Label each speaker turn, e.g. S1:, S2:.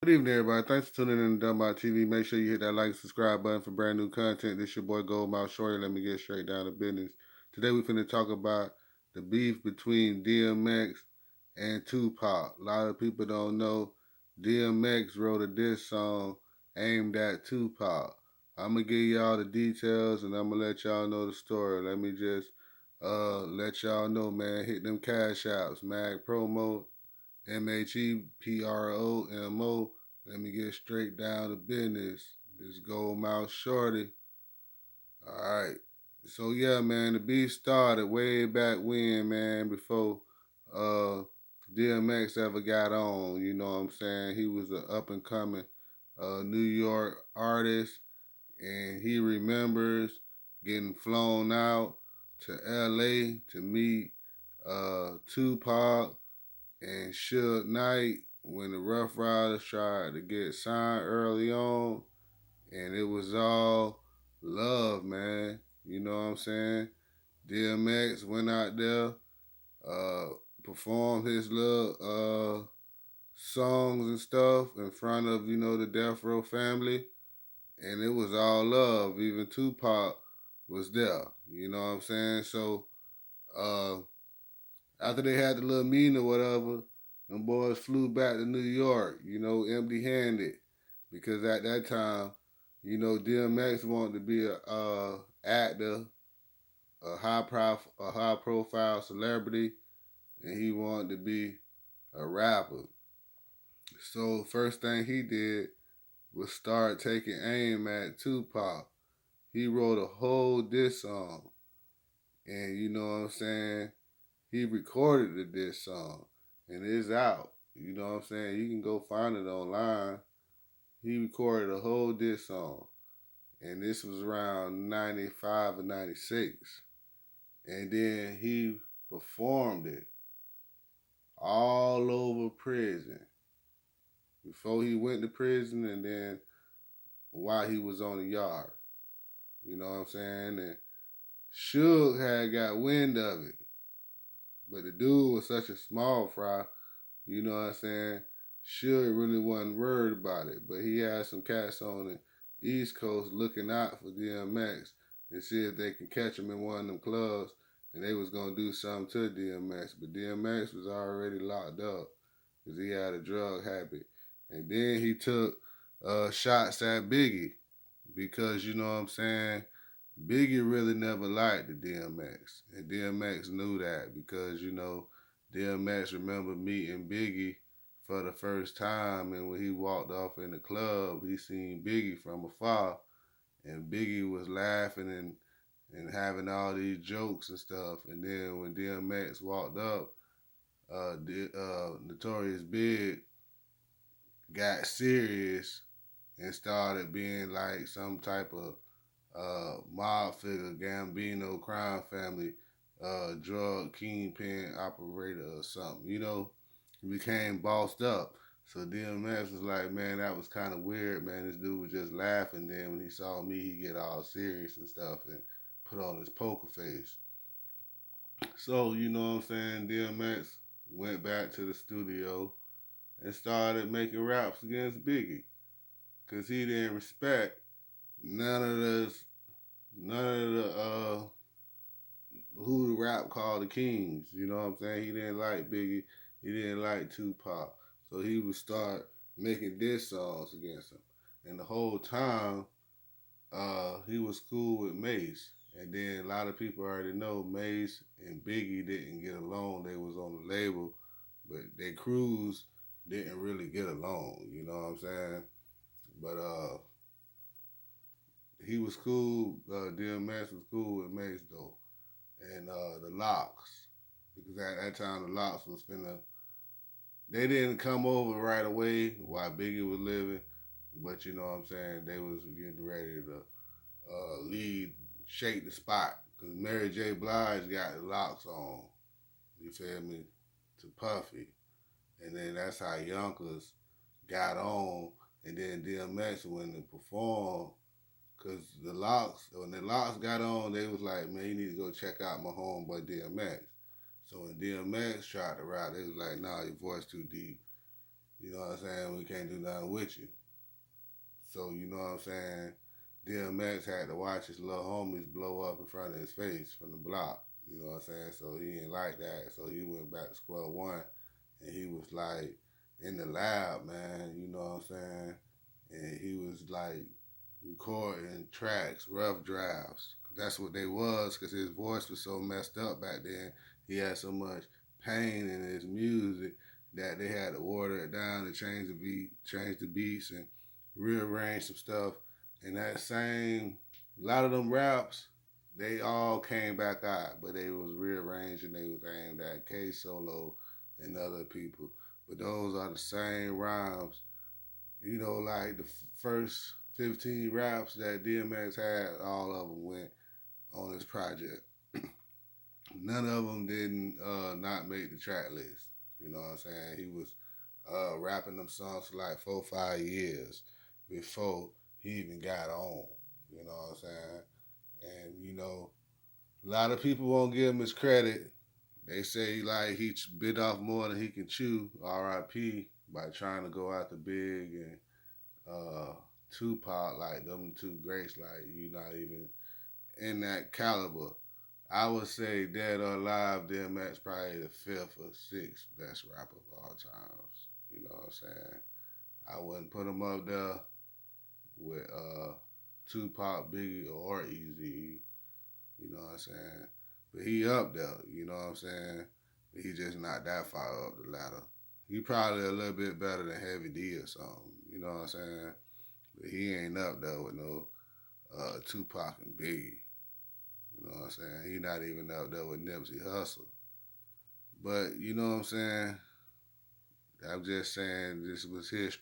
S1: Good evening, everybody. Thanks for tuning in to Dumb TV. Make sure you hit that like and subscribe button for brand new content. This your boy Goldmouth Shorty. Let me get straight down to business. Today we finna talk about the beef between DMX and Tupac. A lot of people don't know DMX wrote a diss song aimed at Tupac. I'm gonna give y'all the details and I'm gonna let y'all know the story. Let me just let y'all know, man. Hit them cash apps, Mag Promo MHEPROMO. Let me get straight down to business. This Gold Mouth Shorty. Alright. So yeah, man, the beef started way back when, man, before uh DMX ever got on. You know what I'm saying? He was an up and coming New York artist, and he remembers getting flown out to LA to meet Tupac and Suge Knight when the Rough Riders tried to get signed early on, and it was all love, man. You know what I'm saying? DMX went out there, uh, performed his little songs and stuff in front of the Death Row family, and it was all love. Even Tupac was there. You know what I'm saying? So uh, after they had the little meeting or whatever, them boys flew back to New York, empty handed. Because at that time, DMX wanted to be a actor, a high profile celebrity, and he wanted to be a rapper. So first thing he did was start taking aim at Tupac. He wrote a whole diss song. And you know what I'm saying? He recorded the diss song and it's out. You know what I'm saying? You can go find it online. He recorded a whole diss song. And this was around 95 or 96. And then he performed it all over prison. Before he went to prison and then while he was on the yard. You know what I'm saying? And Suge had got wind of it. But the dude was such a small fry, you know what I'm saying? Suge really wasn't worried about it, but he had some cats on the East Coast looking out for DMX and see if they can catch him in one of them clubs, and they was gonna do something to DMX. But DMX was already locked up because he had a drug habit, and then he took shots at Biggie because you know what I'm saying. Biggie really never liked the DMX, and DMX knew that because DMX remember meeting Biggie for the first time, and when he walked off in the club, he seen Biggie from afar, and Biggie was laughing and having all these jokes and stuff, and then when DMX walked up, Notorious Big got serious and started being like some type of mob figure, Gambino crime family, drug kingpin operator or something. He became bossed up. So DMX was like, man, that was kind of weird, man. This dude was just laughing. Then when he saw me, he get all serious and stuff and put on his poker face. So, you know what I'm saying? DMX went back to the studio and started making raps against Biggie because he didn't respect none of this, none of the who the rap called the Kings. You know what I'm saying? He didn't like Biggie. He didn't like Tupac. So he would start making diss songs against him. And the whole time, he was cool with Mace. And then a lot of people already know Mace and Biggie didn't get along. They was on the label, but their crews didn't really get along. You know what I'm saying? But he was cool. DMX was cool with Mace though, and the Locks, because at that time the Locks was finna. They didn't come over right away while Biggie was living, but you know what I'm saying. They was getting ready to lead, shake the spot, because Mary J. Blige got the Locks on. You feel me? To Puffy, and then that's how Yonkers got on, and then DMX went to perform. Cause when the locks got on, they was like, man, you need to go check out my homeboy DMX. So when DMX tried to rap, they was like, nah, your voice too deep. You know what I'm saying? We can't do nothing with you. So, you know what I'm saying? DMX had to watch his little homies blow up in front of his face from the block. You know what I'm saying? So he didn't like that. So he went back to square one and he was like in the lab, man. You know what I'm saying? And he was like recording tracks, rough drafts. That's what they was because his voice was so messed up back then. He had so much pain in his music that they had to water it down and change the beats, and rearrange some stuff. And that same, a lot of them raps, they all came back out, but they was rearranged and they was aimed at K Solo and other people. But those are the same rhymes. You know, like the first 15 raps that DMX had, all of them went on this project. None of them didn't not make the track list. You know what I'm saying? He was rapping them songs for like 4 5 years before he even got on. You know what I'm saying? And you know, a lot of people won't give him his credit. They say like he bit off more than he can chew. R.I.P. By trying to go out the Big and Tupac, like them two greats. Like you not even in that caliber. I would say Dead or Alive, DMX probably the fifth or sixth best rapper of all times. You know what I'm saying? I wouldn't put him up there with Tupac, Biggie, or Easy. You know what I'm saying? But he up there. You know what I'm saying? But he just not that far up the ladder. He probably a little bit better than Heavy D or something. You know what I'm saying? But he ain't up there with no Tupac and Biggie. You know what I'm saying? He not even up there with Nipsey Hussle. But you know what I'm saying? I'm just saying this was history.